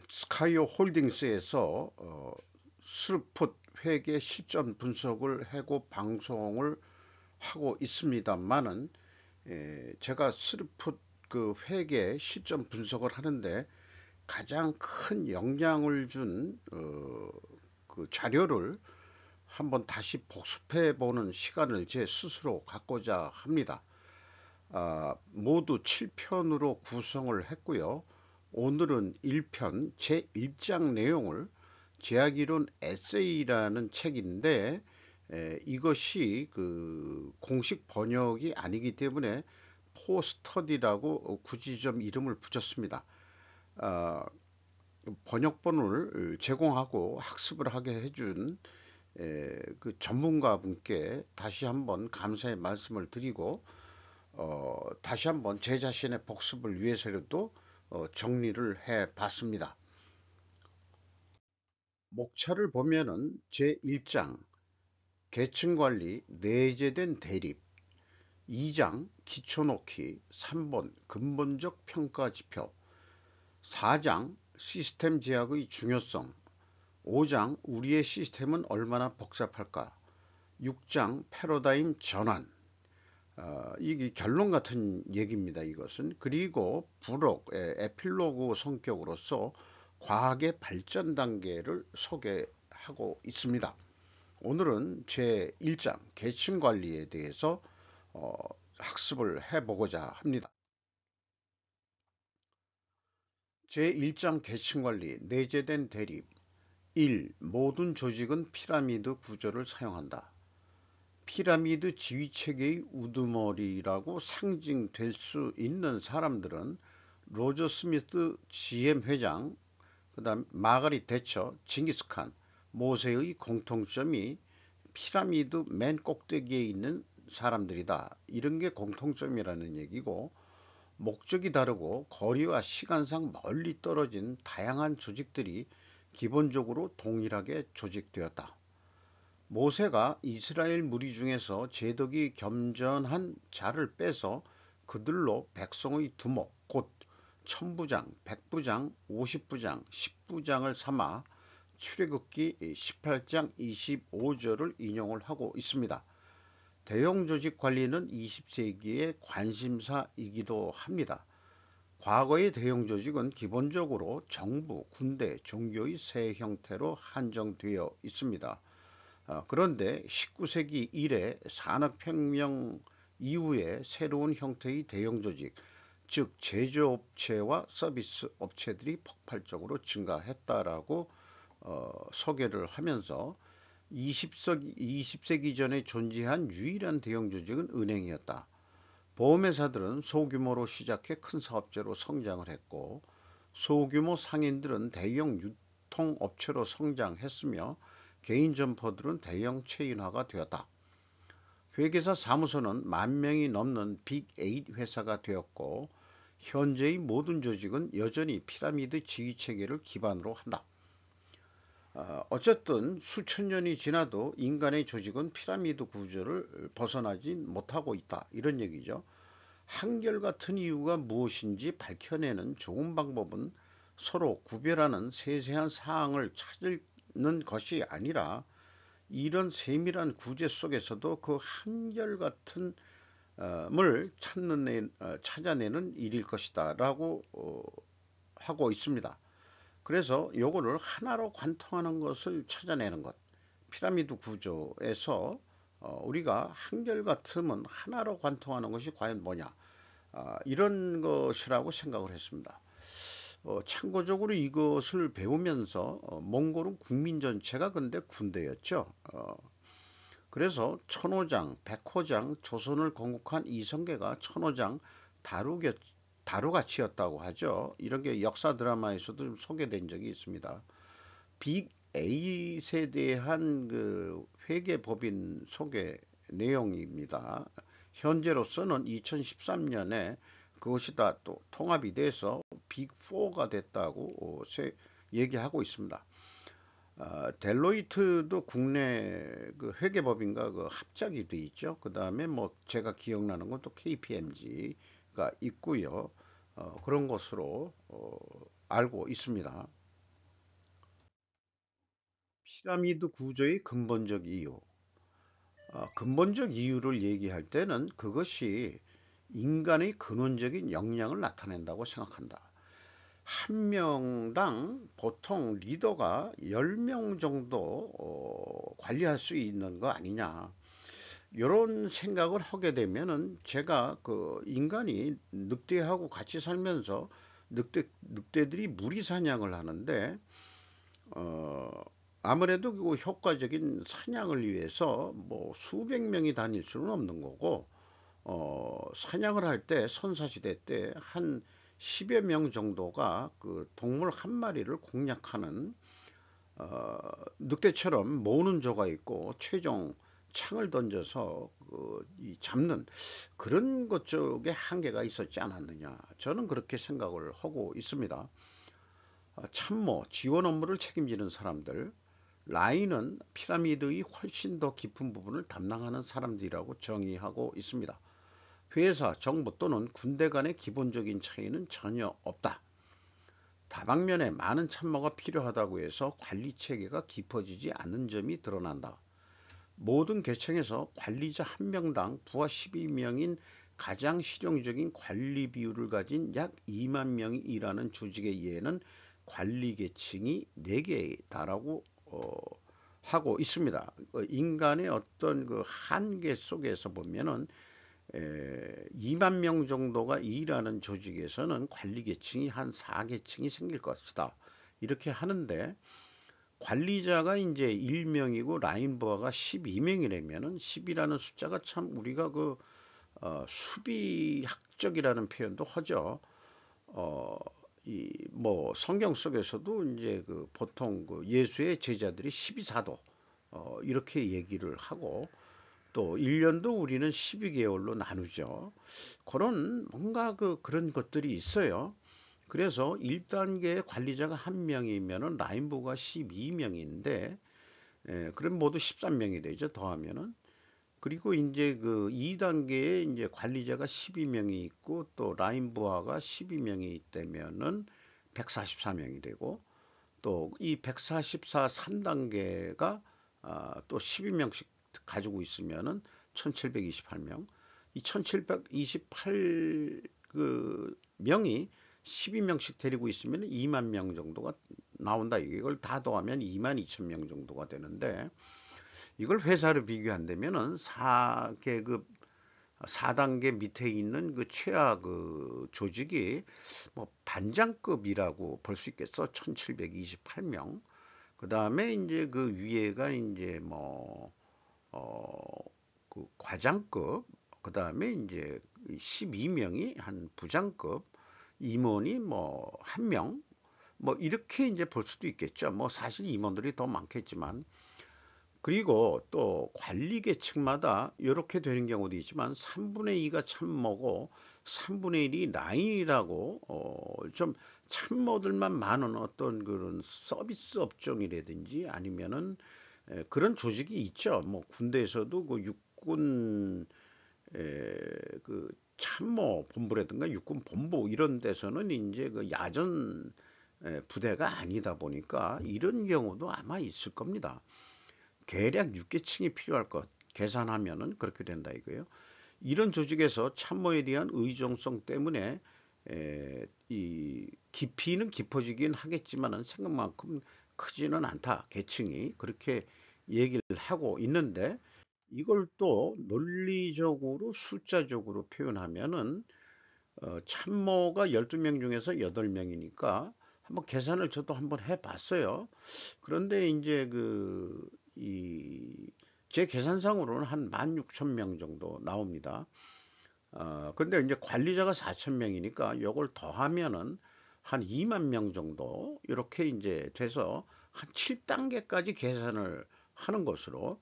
스카이오 홀딩스에서 스루풋 회계 실전 분석을 하고 방송을 하고 있습니다만은, 제가 스루풋 그 회계 실전 분석을 하는데 가장 큰 영향을 준 그 자료를 한번 다시 복습해 보는 시간을 제 스스로 갖고자 합니다. 모두 7편으로 구성을 했고요. 오늘은 1편 제1장 내용을 제약이론 에세이라는 책인데, 이것이 그 공식 번역이 아니기 때문에 포스터디라고 굳이 좀 이름을 붙였습니다. 아, 번역본을 제공하고 학습을 하게 해준 그 전문가분께 다시 한번 감사의 말씀을 드리고, 다시 한번 제 자신의 복습을 위해서라도 정리를 해 봤습니다. 목차를 보면은 제1장 계층관리 내재된 대립, 2장 기초 놓기, 3번 근본적 평가 지표, 4장 시스템 제약의 중요성, 5장 우리의 시스템은 얼마나 복잡할까, 6장 패러다임 전환. 이게 결론 같은 얘기입니다. 이것은. 그리고 부록, 에필로그 성격으로서 과학의 발전 단계를 소개하고 있습니다. 오늘은 제 1장 계층 관리에 대해서 어, 학습을 해보고자 합니다. 제 1장 계층 관리 내재된 대립. 1. 모든 조직은 피라미드 구조를 사용한다. 피라미드 지휘체계의 우두머리라고 상징될 수 있는 사람들은 로저 스미스 GM 회장, 그다음 마가릿 대처, 징기스칸, 모세의 공통점이 피라미드 맨 꼭대기에 있는 사람들이다. 이런 게 공통점이라는 얘기고, 목적이 다르고 거리와 시간상 멀리 떨어진 다양한 조직들이 기본적으로 동일하게 조직되었다. 모세가 이스라엘 무리 중에서 제덕이 겸전한 자를 빼서 그들로 백성의 두목 곧 천부장, 백부장, 오십부장, 십부장을 삼아 출애굽기 18장 25절을 인용을 하고 있습니다. 대형 조직 관리는 20세기의 관심사이기도 합니다. 과거의 대형 조직은 기본적으로 정부, 군대, 종교의 세 형태로 한정되어 있습니다. 그런데 19세기 이래 산업혁명 이후에 새로운 형태의 대형 조직, 즉 제조업체와 서비스 업체들이 폭발적으로 증가했다라고 소개를 하면서 20세기 전에 존재한 유일한 대형 조직은 은행이었다. 보험회사들은 소규모로 시작해 큰 사업체로 성장을 했고, 소규모 상인들은 대형 유통업체로 성장했으며, 개인 점포들은 대형 체인화가 되었다. 회계사 사무소는 10,000명이 넘는 빅8 회사가 되었고, 현재의 모든 조직은 여전히 피라미드 지휘체계를 기반으로 한다. 어쨌든 수천 년이 지나도 인간의 조직은 피라미드 구조를 벗어나지 못하고 있다. 이런 얘기죠. 한결같은 이유가 무엇인지 밝혀내는 좋은 방법은 서로 구별하는 세세한 사항을 찾는 것이 아니라, 이런 세밀한 구제 속에서도 그 한결같은 을 찾아내는 일일 것이다 라고 하고 있습니다. 그래서 요거를 하나로 관통하는 것을 찾아내는 것, 피라미드 구조에서 우리가 한결같으면 하나로 관통하는 것이 과연 뭐냐, 이런 것이라고 생각을 했습니다. 참고적으로 이것을 배우면서 몽골은 국민 전체가 근데 군대였죠. 그래서 천호장, 백호장, 조선을 건국한 이성계가 천호장 다루가치였다고 하죠. 이런 게 역사 드라마에서도 좀 소개된 적이 있습니다. 빅 A에 대한 그 회계법인 소개 내용입니다. 현재로서는 2013년에 그것이 다 또 통합이 돼서 빅4가 됐다고 얘기하고 있습니다. 델로이트도 국내 그 회계법인과 그 합작이 돼 있죠. 그 다음에 뭐 제가 기억나는 건 또 KPMG가 있고요. 그런 것으로 알고 있습니다. 피라미드 구조의 근본적 이유. 근본적 이유를 얘기할 때는 그것이 인간의 근원적인 역량을 나타낸다고 생각한다. 한 명당 보통 리더가 10명 정도 관리할 수 있는 거 아니냐. 이런 생각을 하게 되면은 제가 그 인간이 늑대하고 같이 살면서 늑대들이 무리 사냥을 하는데 어, 아무래도 그 효과적인 사냥을 위해서 뭐 수백 명이 다닐 수는 없는 거고, 사냥을 할 때 선사시대 때 한 10여 명 정도가 그 동물 한 마리를 공략하는, 늑대처럼 모으는 조가 있고, 최종 창을 던져서 이 잡는 그런 것 쪽에 한계가 있었지 않았느냐. 저는 그렇게 생각을 하고 있습니다. 참모, 지원 업무를 책임지는 사람들, 라인은 피라미드의 훨씬 더 깊은 부분을 담당하는 사람들이라고 정의하고 있습니다. 회사, 정부 또는 군대 간의 기본적인 차이는 전혀 없다. 다방면에 많은 참모가 필요하다고 해서 관리 체계가 깊어지지 않는 점이 드러난다. 모든 계층에서 관리자 한 명당 부하 12명인 가장 실용적인 관리 비율을 가진 약 2만 명이 일하는 조직의 예는 관리 계층이 4개에 달하고 하고 있습니다. 인간의 어떤 그 한계 속에서 보면은 2만 명 정도가 일하는 조직에서는 관리 계층이 한 4계층이 생길 것이다. 이렇게 하는데 관리자가 이제 1명이고 라인 부하가 12명이라면은 10이라는 숫자가 참 우리가 그 수비학적이라는 표현도 하죠. 어, 이 뭐 성경 속에서도 이제 그 보통 그 예수의 제자들이 12사도 이렇게 얘기를 하고 또 1년도 우리는 12개월로 나누죠. 그런 뭔가 그런 것들이 있어요. 그래서 1단계 관리자가 한 명이면은 라인부가 12명인데 그럼 모두 13명이 되죠. 더하면은. 그리고 이제 그 2단계에 이제 관리자가 12명이 있고 또 라인 부하가 12명이 있다면은 144명이 되고 또 이 144 3단계가 또 12명씩 가지고 있으면은 1728명. 이 1728 그 명이 12명씩 데리고 있으면 2만 명 정도가 나온다. 이걸 다 더하면 2만 2천 명 정도가 되는데 이걸 회사로 비교한다면은 4계급 4단계 밑에 있는 그 최하 그 조직이 뭐 반장급이라고 볼 수 있겠어. 1728명. 그 다음에 이제 그 위에가 이제 뭐, 그 과장급. 그 다음에 이제 12명이 한 부장급. 임원이 뭐 한 명. 뭐 이렇게 이제 볼 수도 있겠죠. 뭐 사실 임원들이 더 많겠지만. 그리고 또 관리 계층마다 이렇게 되는 경우도 있지만 3분의 2가 참모고 3분의 1이 라인이라고 좀 참모들만 많은 어떤 그런 서비스 업종이라든지 아니면은 그런 조직이 있죠. 뭐 군대에서도 그 육군 그 참모 본부라든가 육군 본부 이런 데서는 이제 그 야전 부대가 아니다 보니까 이런 경우도 아마 있을 겁니다. 대략 6계층이 필요할 것 계산하면은 그렇게 된다 이거예요. 이런 조직에서 참모에 대한 의존성 때문에 이 깊이는 깊어지긴 하겠지만은 생각만큼 크지는 않다. 계층이 그렇게 얘기를 하고 있는데 이걸 또 논리적으로 숫자적으로 표현하면은 참모가 12명 중에서 8명이니까 한번 계산을 저도 한번 해봤어요. 그런데 이제 제 계산상으로는 한 16,000명 정도 나옵니다. 근데 이제 관리자가 4,000명이니까 이걸 더하면은 한 2만 명 정도 이렇게 이제 돼서 한 7단계까지 계산을 하는 것으로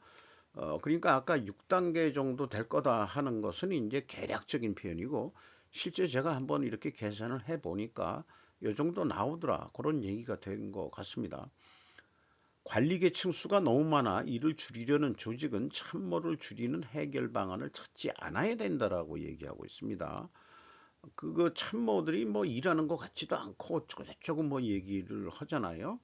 그러니까 아까 6단계 정도 될 거다 하는 것은 이제 계략적인 표현이고 실제 제가 한번 이렇게 계산을 해 보니까 요 정도 나오더라 그런 얘기가 된 것 같습니다. 관리 계층 수가 너무 많아 이를 줄이려는 조직은 참모를 줄이는 해결 방안을 찾지 않아야 된다라고 얘기하고 있습니다. 그거 참모들이 뭐 일하는 것 같지도 않고 어쩌고저쩌고 뭐 얘기를 하잖아요.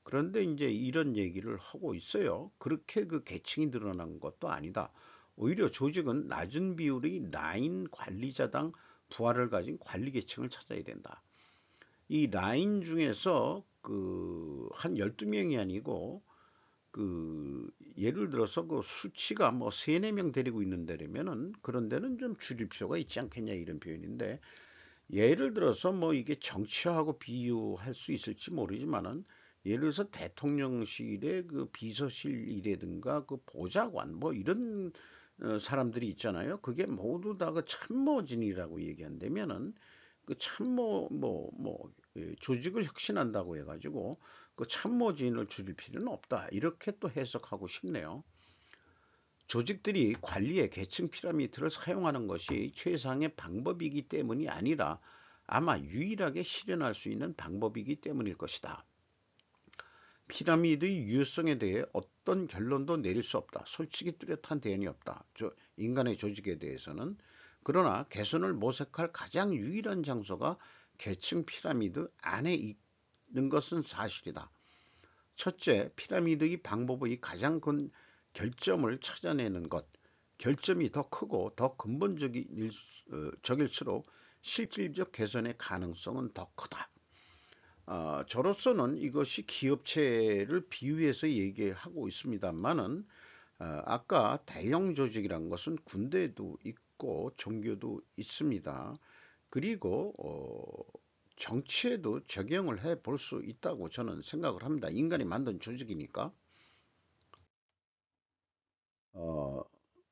그런데 이제 이런 얘기를 하고 있어요. 그렇게 그 계층이 늘어난 것도 아니다. 오히려 조직은 낮은 비율의 라인 관리자당 부하를 가진 관리 계층을 찾아야 된다. 이 라인 중에서 그 한 12명이 아니고 그 예를 들어서 그 수치가 뭐 3, 4명 데리고 있는 데라면은 그런 데는 좀 줄일 필요가 있지 않겠냐 이런 표현인데, 예를 들어서 뭐 이게 정치하고 비유할 수 있을지 모르지만은 예를 들어서 대통령실의 그 비서실이라든가 그 보좌관 뭐 이런 사람들이 있잖아요. 그게 모두 다 그 참모진이라고 얘기한다면은 그 참모 조직을 혁신한다고 해가지고 그 참모진을 줄일 필요는 없다. 이렇게 또 해석하고 싶네요. 조직들이 관리의 계층 피라미드를 사용하는 것이 최상의 방법이기 때문이 아니라 아마 유일하게 실현할 수 있는 방법이기 때문일 것이다. 피라미드의 유효성에 대해 어떤 결론도 내릴 수 없다. 솔직히 뚜렷한 대안이 없다. 인간의 조직에 대해서는. 그러나 개선을 모색할 가장 유일한 장소가 계층 피라미드 안에 있는 것은 사실이다. 첫째, 피라미드의 방법의 가장 큰 결점을 찾아내는 것. 결점이 더 크고 더 근본적일수록 실질적 개선의 가능성은 더 크다. 저로서는 이것이 기업체를 비유해서 얘기하고 있습니다만은, 아까 대형 조직이란 것은 군대도 있고 종교도 있습니다. 그리고 정치에도 적용을 해 볼 수 있다고 저는 생각을 합니다. 인간이 만든 조직이니까. 어,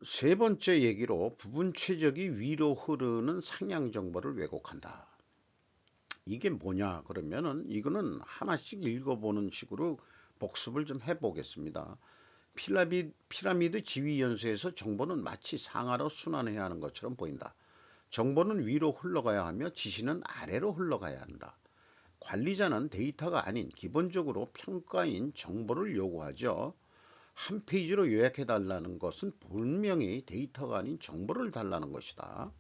세 번째 얘기로 부분 최적이 위로 흐르는 상향 정보를 왜곡한다. 이게 뭐냐 그러면은 이거는 하나씩 읽어보는 식으로 복습을 좀 해보겠습니다. 피라미드 지위 연소에서 정보는 마치 상하로 순환해야 하는 것처럼 보인다. 정보는 위로 흘러가야 하며 지시는 아래로 흘러가야 한다. 관리자는 데이터가 아닌 기본적으로 평가인 정보를 요구하죠. 한 페이지로 요약해 달라는 것은 분명히 데이터가 아닌 정보를 달라는 것이다.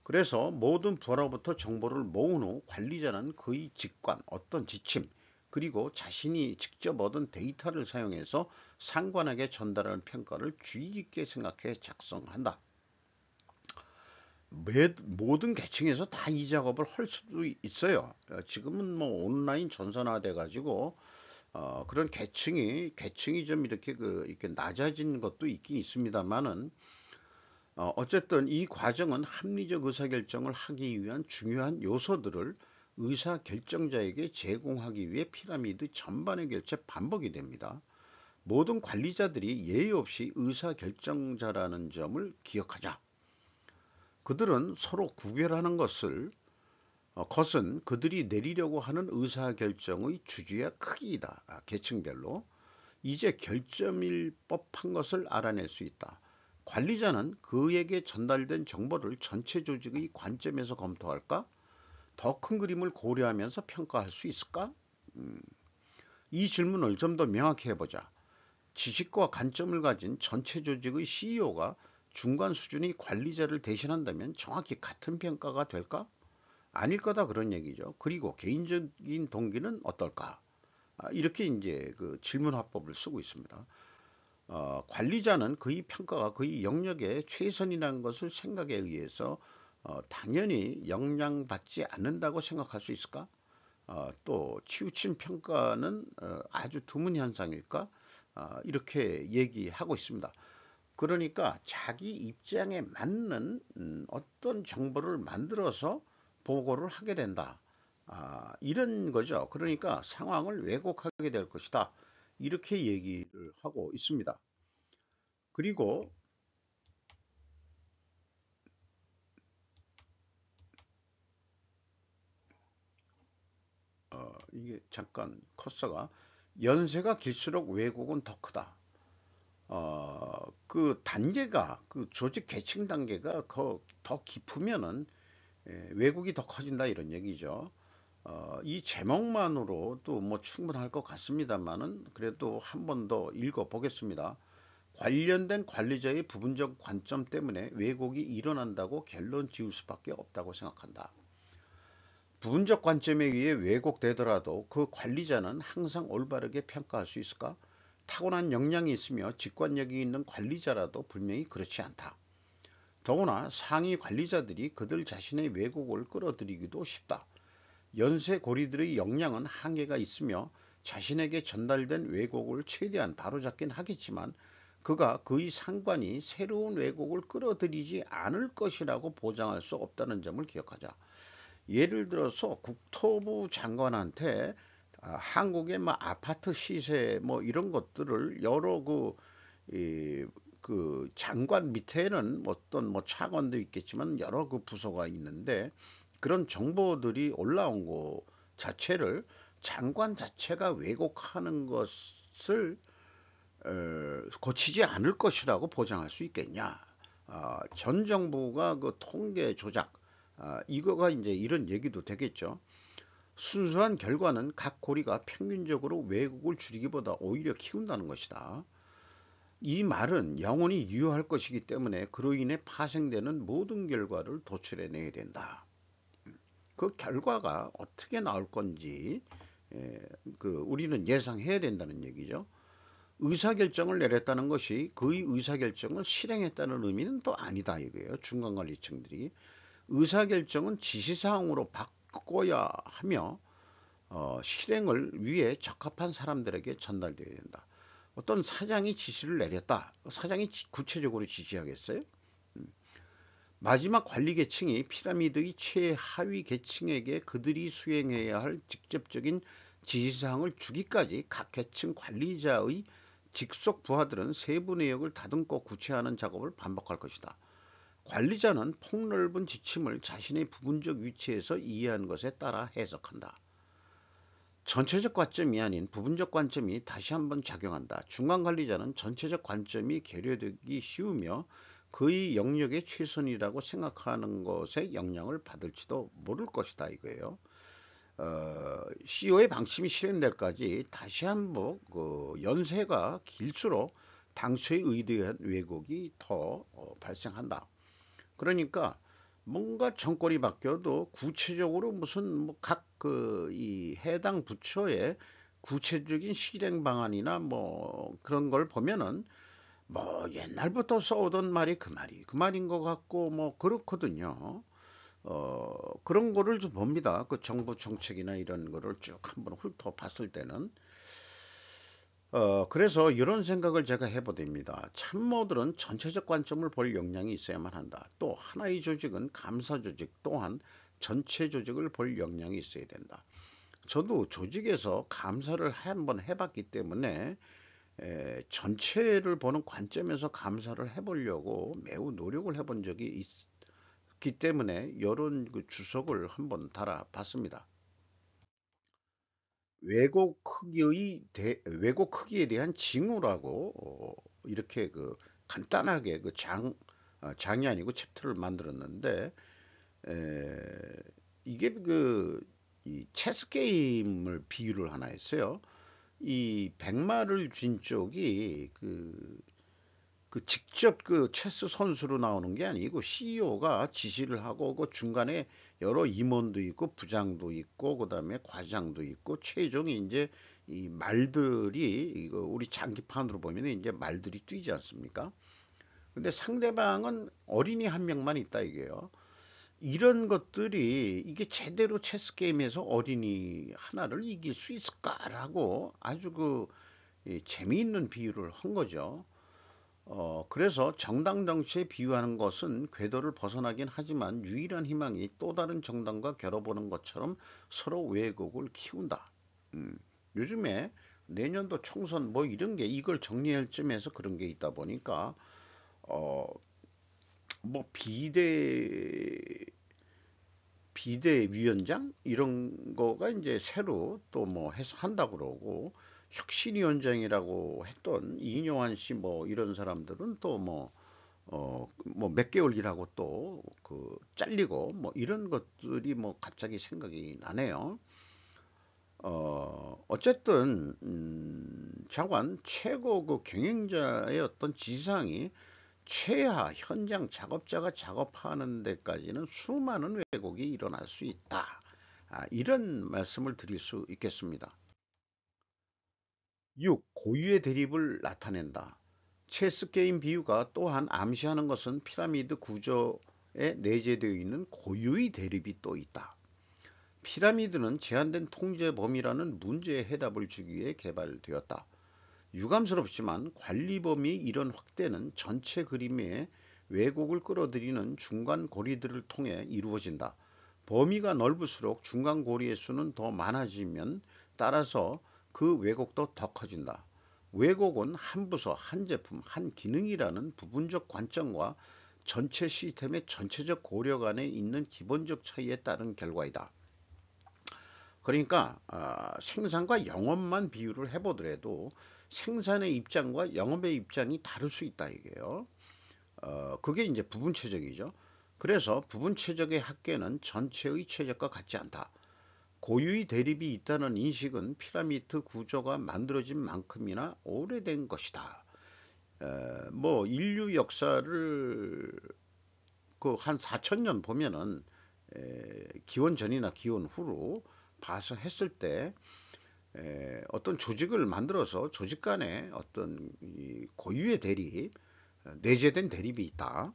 그래서 모든 부하로부터 정보를 모은 후 관리자는 그의 직관, 어떤 지침, 그리고 자신이 직접 얻은 데이터를 사용해서 상관에게 전달하는 평가를 주의 깊게 생각해 작성한다. 모든 계층에서 다 이 작업을 할 수도 있어요. 지금은 뭐 온라인 전산화돼 가지고 그런 계층이 좀 이렇게 이렇게 낮아진 것도 있긴 있습니다만은, 어쨌든 이 과정은 합리적 의사결정을 하기 위한 중요한 요소들을 의사결정자에게 제공하기 위해 피라미드 전반의 결체 반복이 됩니다. 모든 관리자들이 예의 없이 의사결정자라는 점을 기억하자. 그들은 서로 구별하는 것은 그들이 내리려고 하는 의사결정의 주주의 크기이다. 계층별로. 이제 결점일 법한 것을 알아낼 수 있다. 관리자는 그에게 전달된 정보를 전체 조직의 관점에서 검토할까? 더 큰 그림을 고려하면서 평가할 수 있을까? 음, 이 질문을 좀 더 명확히 해보자. 지식과 관점을 가진 전체 조직의 CEO가 중간 수준의 관리자를 대신한다면 정확히 같은 평가가 될까? 아닐 거다 그런 얘기죠. 그리고 개인적인 동기는 어떨까? 이렇게 이제 그 질문 화법을 쓰고 있습니다. 관리자는 그의 평가가 그의 영역의 최선이라는 것을 생각에 의해서 당연히 영향받지 않는다고 생각할 수 있을까? 또 치우친 평가는 아주 드문 현상일까? 이렇게 얘기하고 있습니다. 그러니까 자기 입장에 맞는 어떤 정보를 만들어서 보고를 하게 된다. 이런 거죠. 그러니까 상황을 왜곡하게 될 것이다. 이렇게 얘기를 하고 있습니다. 그리고 이게 잠깐 커서가 연세가 길수록 왜곡은 더 크다. 그 단계가 그 조직 계층 단계가 더 깊으면은 왜곡이 더 커진다 이런 얘기죠. 이 제목만으로도 뭐 충분할 것 같습니다만은 그래도 한 번 더 읽어 보겠습니다. 관련된 관리자의 부분적 관점 때문에 왜곡이 일어난다고 결론 지을 수밖에 없다고 생각한다. 부분적 관점에 의해 왜곡되더라도 그 관리자는 항상 올바르게 평가할 수 있을까? 타고난 역량이 있으며 직관력이 있는 관리자라도 분명히 그렇지 않다. 더구나 상위 관리자들이 그들 자신의 왜곡을 끌어들이기도 쉽다. 연쇄 고리들의 역량은 한계가 있으며 자신에게 전달된 왜곡을 최대한 바로잡긴 하겠지만 그가 그의 상관이 새로운 왜곡을 끌어들이지 않을 것이라고 보장할 수 없다는 점을 기억하자. 예를 들어서 국토부 장관한테 한국의 뭐 아파트 시세 뭐 이런 것들을 여러 그 장관 밑에는 어떤 뭐 차관도 있겠지만 여러 그 부서가 있는데 그런 정보들이 올라온 거 자체를 장관 자체가 왜곡하는 것을 고치지 않을 것이라고 보장할 수 있겠냐? 전 정부가 그 통계 조작, 이거가 이제 이런 얘기도 되겠죠. 순수한 결과는 각 고리가 평균적으로 왜곡을 줄이기보다 오히려 키운다는 것이다. 이 말은 영원히 유효할 것이기 때문에 그로 인해 파생되는 모든 결과를 도출해내야 된다. 그 결과가 어떻게 나올 건지 우리는 예상해야 된다는 얘기죠. 의사결정을 내렸다는 것이 그의 의사결정을 실행했다는 의미는 또 아니다 이거예요. 중간관리층들이. 의사결정은 지시사항으로 바꿔야 하며 실행을 위해 적합한 사람들에게 전달되어야 된다. 어떤 사장이 지시를 내렸다. 사장이 구체적으로 지시하겠어요? 마지막 관리 계층이 피라미드의 최하위 계층에게 그들이 수행해야 할 직접적인 지시사항을 주기까지 각 계층 관리자의 직속 부하들은 세부 내역을 다듬고 구체화하는 작업을 반복할 것이다. 관리자는 폭넓은 지침을 자신의 부분적 위치에서 이해한 것에 따라 해석한다. 전체적 관점이 아닌 부분적 관점이 다시 한번 작용한다. 중간관리자는 전체적 관점이 계류되기 쉬우며 그의 영역의 최선이라고 생각하는 것에 영향을 받을지도 모를 것이다 이거예요. CEO의 방침이 실행될까지 다시 한번 그 연세가 길수록 당초에 의도한 왜곡이 더 발생한다. 그러니까 뭔가 정권이 바뀌어도 구체적으로 무슨 뭐 각 이 해당 부처의 구체적인 실행 방안이나 뭐 그런 걸 보면은 뭐 옛날부터 써오던 말이 그 말인 것 같고 뭐 그렇거든요. 그런 거를 좀 봅니다. 그 정부 정책이나 이런 거를 쭉 한번 훑어봤을 때는. 그래서 이런 생각을 제가 해보됩니다. 참모들은 전체적 관점을 볼 역량이 있어야만 한다. 또 하나의 조직은 감사 조직 또한 전체 조직을 볼 역량이 있어야 된다. 저도 조직에서 감사를 한번 해봤기 때문에 전체를 보는 관점에서 감사를 해보려고 매우 노력을 해본 적이 있기 때문에 이런 그 주석을 한번 달아봤습니다. 왜곡 크기에 대한 징후라고 이렇게 그 간단하게 장이 아니고 챕터를 만들었는데 에, 이게 이 체스 게임을 비유를 하나 했어요. 이 백마를 쥔 쪽이 직접 그 체스 선수로 나오는 게 아니고 CEO가 지시를 하고 그 중간에 여러 임원도 있고 부장도 있고 그다음에 과장도 있고 최종에 이제 이 말들이 이거 우리 장기판으로 보면 이제 말들이 뛰지 않습니까? 근데 상대방은 어린이 한 명만 있다 이게요. 이런 것들이 이게 제대로 체스 게임에서 어린이 하나를 이길 수 있을까라고 아주 재미있는 비유를 한 거죠. 그래서 정당 정치에 비유하는 것은 궤도를 벗어나긴 하지만 유일한 희망이 또 다른 정당과 겨뤄보는 것처럼 서로 왜곡을 키운다. 음, 요즘에 내년도 총선 뭐 이런 게 이걸 정리할 쯤에서 그런 게 있다 보니까 어, 뭐 비대위원장 이런 거가 이제 새로 또 뭐 해서 한다 그러고 혁신위원장이라고 했던 이인용한 씨 뭐 이런 사람들은 또 뭐 몇 개월 일하고 또 잘리고 뭐 이런 것들이 뭐 갑자기 생각이 나네요. 어쨌든 자관 최고 그 경영자의 어떤 지상이 최하 현장 작업자가 작업하는 데까지는 수많은 왜곡이 일어날 수 있다. 이런 말씀을 드릴 수 있겠습니다. 6. 고유의 대립을 나타낸다. 체스 게임 비유가 또한 암시하는 것은 피라미드 구조에 내재되어 있는 고유의 대립이 또 있다. 피라미드는 제한된 통제 범위라는 문제의 해답을 주기 위해 개발되었다. 유감스럽지만 관리 범위의 이런 확대는 전체 그림의 왜곡을 끌어들이는 중간 고리들을 통해 이루어진다. 범위가 넓을수록 중간 고리의 수는 더 많아지면 따라서 그 왜곡도 더 커진다. 왜곡은 한 부서, 한 제품, 한 기능이라는 부분적 관점과 전체 시스템의 전체적 고려 간에 있는 기본적 차이에 따른 결과이다. 그러니까 생산과 영업만 비교를 해보더라도 생산의 입장과 영업의 입장이 다를 수 있다 이게요. 그게 이제 부분체적이죠. 그래서 부분체적의 합계는 전체의 최적과 같지 않다. 고유의 대립이 있다는 인식은 피라미드 구조가 만들어진 만큼이나 오래된 것이다. 뭐 인류 역사를 그 한 4천 년 보면은 기원 전이나 기원 후로 봐서 했을 때 어떤 조직을 만들어서 조직 간에 어떤 이 고유의 대립, 내재된 대립이 있다.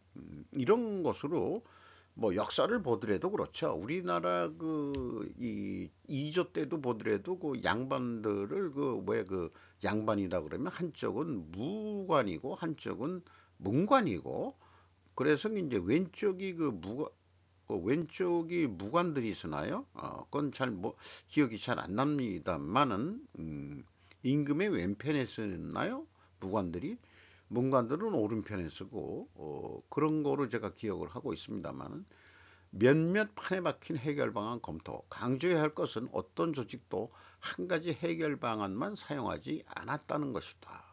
이런 것으로 뭐 역사를 보더라도 그렇죠. 우리나라 그 이조 때도 보더라도 그 양반들을 그 왜 그 양반이라 그러면 한쪽은 무관이고 한쪽은 문관이고 그래서 이제 왼쪽이 왼쪽이 무관들이 있으나요? 그건 잘 뭐 기억이 잘 안 납니다만은 임금의 왼편에 쓰나요? 무관들이 문관들은 오른편에 쓰고 그런 거로 제가 기억을 하고 있습니다만은 몇몇 판에 박힌 해결 방안 검토. 강조해야 할 것은 어떤 조직도 한 가지 해결 방안만 사용하지 않았다는 것이다.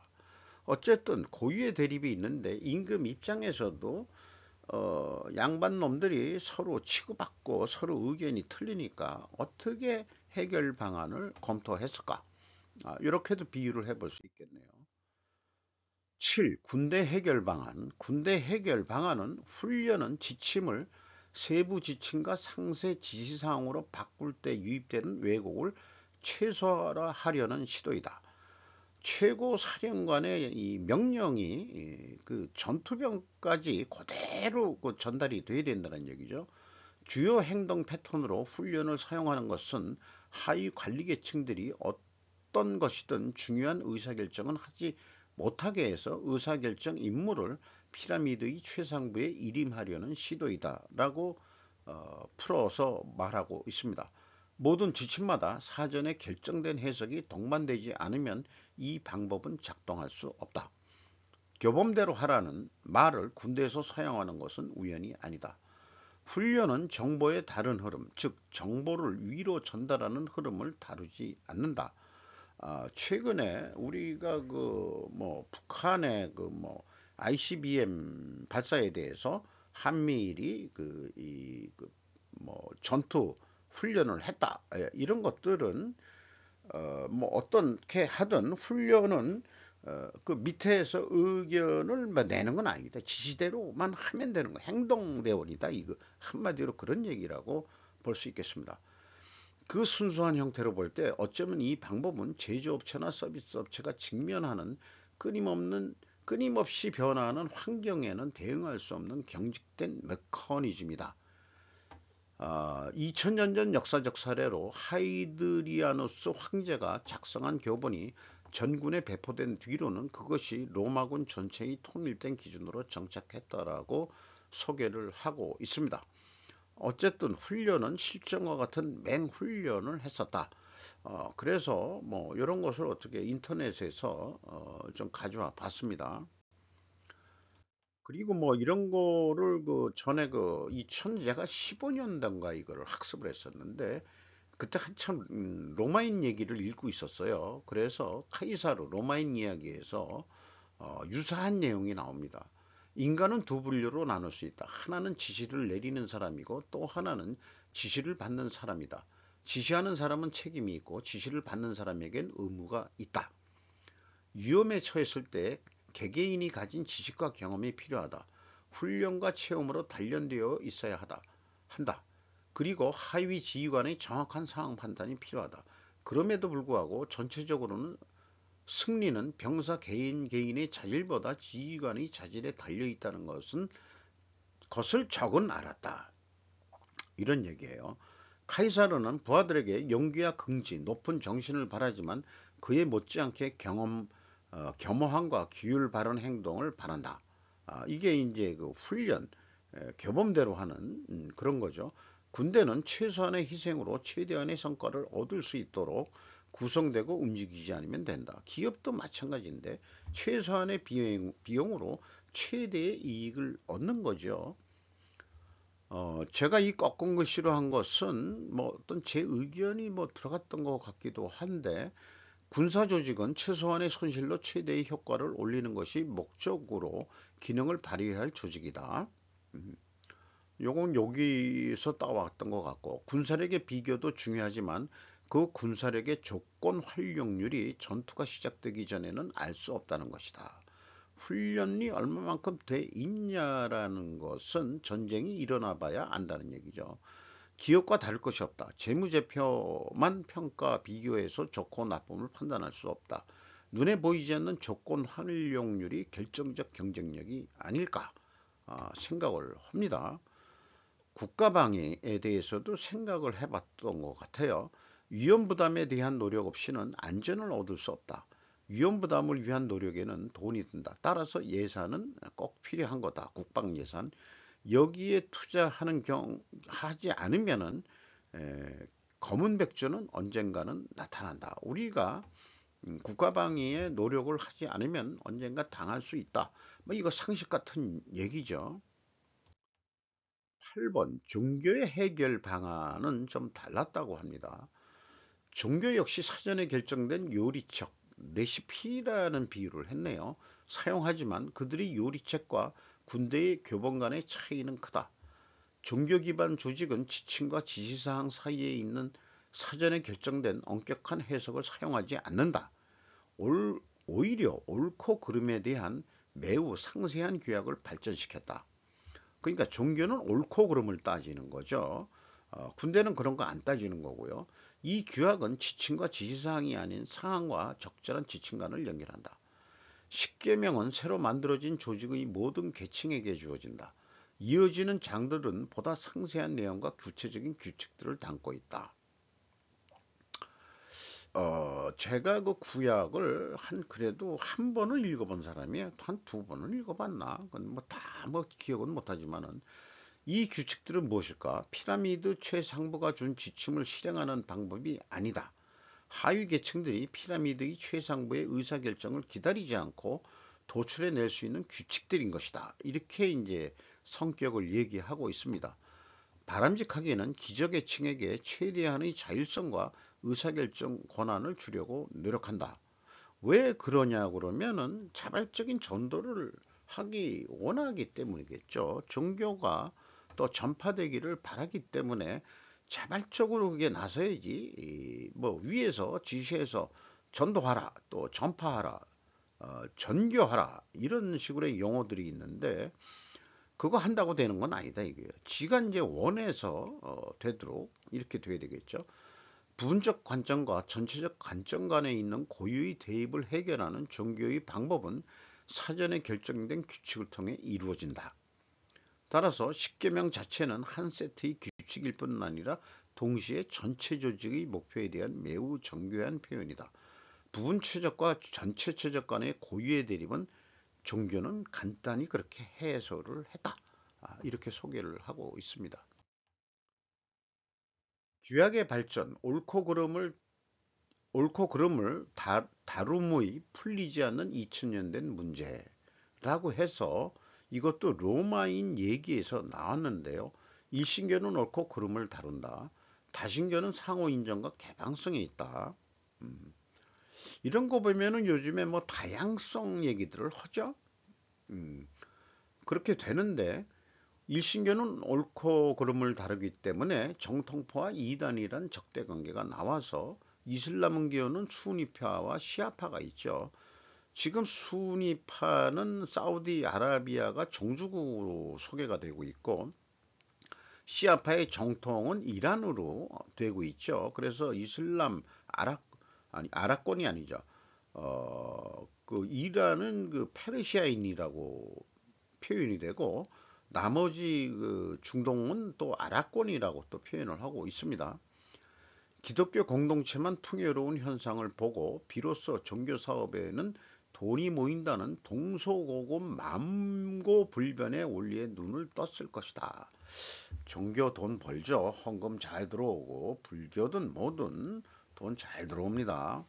어쨌든 고유의 대립이 있는데 임금 입장에서도 양반 놈들이 서로 치고받고 서로 의견이 틀리니까 어떻게 해결 방안을 검토했을까? 이렇게도 비유를 해볼 수 있겠네요. 7. 군대 해결 방안. 군대 해결 방안은 훈련은 지침을 세부 지침과 상세 지시사항으로 바꿀 때 유입되는 왜곡을 최소화하려는 시도이다. 최고 사령관의 이 명령이 그 전투병까지 그대로 그 전달이 돼야 된다는 얘기죠. 주요 행동 패턴으로 훈련을 사용하는 것은 하위 관리 계층들이 어떤 것이든 중요한 의사결정은 하지 못하게 해서 의사결정 임무를 피라미드의 최상부에 일임하려는 시도이다 라고 풀어서 말하고 있습니다. 모든 지침마다 사전에 결정된 해석이 동반되지 않으면 이 방법은 작동할 수 없다. 교범대로 하라는 말을 군대에서 사용하는 것은 우연이 아니다. 훈련은 정보의 다른 흐름, 즉 정보를 위로 전달하는 흐름을 다루지 않는다. 최근에 우리가 그 뭐 북한의 그 뭐 ICBM 발사에 대해서 한미일이 뭐 전투 훈련을 했다. 이런 것들은 뭐 어떻게 하든 훈련은 그 밑에서 의견을 뭐 내는 건 아니다. 지시대로만 하면 되는 거. 행동대원이다. 이거 한마디로 그런 얘기라고 볼 수 있겠습니다. 그 순수한 형태로 볼 때 어쩌면 이 방법은 제조업체나 서비스 업체가 직면하는 끊임없이 변화하는 환경에는 대응할 수 없는 경직된 메커니즘이다. 2000년 전 역사적 사례로 하이드리아누스 황제가 작성한 교본이 전군에 배포된 뒤로는 그것이 로마군 전체의 통일된 기준으로 정착했다라고 소개를 하고 있습니다. 어쨌든 훈련은 실전과 같은 맹훈련을 했었다. 그래서 뭐 이런 것을 어떻게 인터넷에서 좀 가져와 봤습니다. 그리고 뭐 이런 거를 그 전에 그 제가 15년도인가 이거를 학습을 했었는데 그때 한참 로마인 얘기를 읽고 있었어요. 그래서 카이사르 로마인 이야기에서 유사한 내용이 나옵니다. 인간은 두 분류로 나눌 수 있다. 하나는 지시를 내리는 사람이고 또 하나는 지시를 받는 사람이다. 지시하는 사람은 책임이 있고 지시를 받는 사람에겐 의무가 있다. 위험에 처했을 때 개개인이 가진 지식과 경험이 필요하다. 훈련과 체험으로 단련되어 있어야 한다. 그리고 하위 지휘관의 정확한 상황 판단이 필요하다. 그럼에도 불구하고 전체적으로는 승리는 병사 개인의 자질보다 지휘관의 자질에 달려 있다는 것을 적은 알았다. 이런 얘기예요. 카이사르는 부하들에게 용기와 긍지, 높은 정신을 바라지만 그에 못지않게 겸허함과 규율 바른 행동을 바란다. 이게 이제 그 훈련, 교범대로 하는 그런 거죠. 군대는 최소한의 희생으로 최대한의 성과를 얻을 수 있도록 구성되고 움직이지 않으면 된다. 기업도 마찬가지인데 최소한의 비용으로 최대의 이익을 얻는 거죠. 제가 이 꺾은 글씨로 한 것은 뭐 어떤 제 의견이 뭐 들어갔던 것 같기도 한데 군사 조직은 최소한의 손실로 최대의 효과를 올리는 것이 목적으로 기능을 발휘할 조직이다. 음, 요건 여기서 따왔던 것 같고 군사력의 비교도 중요하지만 그 군사력의 조건 활용률이 전투가 시작되기 전에는 알 수 없다는 것이다. 훈련이 얼마만큼 돼 있냐라는 것은 전쟁이 일어나 봐야 안다는 얘기죠. 기업과 다를 것이 없다. 재무제표만 평가 비교해서 좋고 나쁨을 판단할 수 없다. 눈에 보이지 않는 조건 활용률이 결정적 경쟁력이 아닐까 생각을 합니다. 국가방위에 대해서도 생각을 해봤던 것 같아요. 위험부담에 대한 노력 없이는 안전을 얻을 수 없다. 위험부담을 위한 노력에는 돈이 든다. 따라서 예산은 꼭 필요한 거다. 국방예산. 여기에 하지 않으면은 검은 백조는 언젠가는 나타난다. 우리가 국가방위에 노력을 하지 않으면 언젠가 당할 수 있다. 뭐 이거 상식 같은 얘기죠. 8번 종교의 해결 방안은 좀 달랐다고 합니다. 종교 역시 사전에 결정된 요리책, 레시피라는 비유를 했네요. 사용하지만 그들이 요리책과 군대의 교본 간의 차이는 크다. 종교 기반 조직은 지침과 지시사항 사이에 있는 사전에 결정된 엄격한 해석을 사용하지 않는다. 오히려 옳고 그름에 대한 매우 상세한 규약을 발전시켰다. 그러니까 종교는 옳고 그름을 따지는 거죠. 군대는 그런 거 안 따지는 거고요. 이 규약은 지침과 지시사항이 아닌 상황과 적절한 지침관을 연결한다. 십계명은 새로 만들어진 조직의 모든 계층에게 주어진다. 이어지는 장들은 보다 상세한 내용과 구체적인 규칙들을 담고 있다. 제가 그 구약을 그래도 한 번은 읽어본 사람이 한 두 번은 읽어봤나? 뭐 기억은 못하지만은 이 규칙들은 무엇일까? 피라미드 최상부가 준 지침을 실행하는 방법이 아니다. 하위 계층들이 피라미드의 최상부의 의사결정을 기다리지 않고 도출해낼 수 있는 규칙들인 것이다. 이렇게 이제 성격을 얘기하고 있습니다. 바람직하게는 기저계층에게 최대한의 자율성과 의사결정 권한을 주려고 노력한다. 왜 그러냐 그러면은 자발적인 전도를 하기 원하기 때문이겠죠. 종교가 또 전파되기를 바라기 때문에 자발적으로 그게 나서야지. 뭐 위에서 지시해서 전도하라, 또 전파하라, 전교하라 이런 식으로의 용어들이 있는데 그거 한다고 되는 건 아니다 이거예요. 지가 이제 원해서 되도록 이렇게 돼야 되겠죠. 부분적 관점과 전체적 관점 간에 있는 고유의 대입을 해결하는 종교의 방법은 사전에 결정된 규칙을 통해 이루어진다. 따라서 십계명 자체는 한 세트의 규칙일 뿐 아니라 동시에 전체 조직의 목표에 대한 매우 정교한 표현이다. 부분 최적과 전체 최적 간의 고유의 대립은 종교는 간단히 그렇게 해설을 했다. 이렇게 소개를 하고 있습니다. 규약의 발전, 옳고 그름을 다룸의 풀리지 않는 2000년 된 문제라고 해서 이것도 로마인 얘기에서 나왔는데요. 일신교는 옳고 그름을 다룬다. 다신교는 상호 인정과 개방성이 있다. 이런 거 보면은 요즘에 뭐 다양성 얘기들을 하죠. 음, 그렇게 되는데 일신교는 옳고 그름을 다루기 때문에 정통파와 이단이란 적대 관계가 나와서 이슬람교는 수니파와 시아파가 있죠. 지금 수니파는 사우디아라비아가 종주국으로 소개가 되고 있고 시아파의 정통은 이란으로 되고 있죠. 그래서 이슬람 아랍권이 아니죠. 그 이란은 그 페르시아인이라고 표현이 되고 나머지 그 중동은 또 아랍권이라고 또 표현을 하고 있습니다. 기독교 공동체만 풍요로운 현상을 보고 비로소 종교 사업에는 돈이 모인다는 동서고금 만고불변의 원리에 눈을 떴을 것이다. 종교 돈 벌죠. 헌금 잘 들어오고 불교든 뭐든 돈 잘 들어옵니다.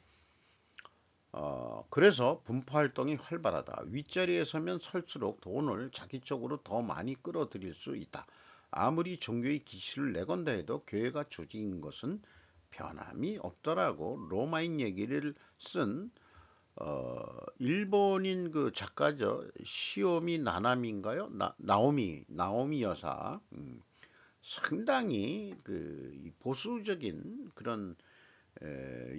그래서 분파 활동이 활발하다. 윗자리에 서면 설수록 돈을 자기 쪽으로 더 많이 끌어들일 수 있다. 아무리 종교의 기시를 내건다 해도 교회가 조직인 것은 변함이 없더라고. 로마인 얘기를 쓴 일본인 그 작가죠. 시오미 나나미인가요? 나오미 여사. 상당히 그 보수적인 그런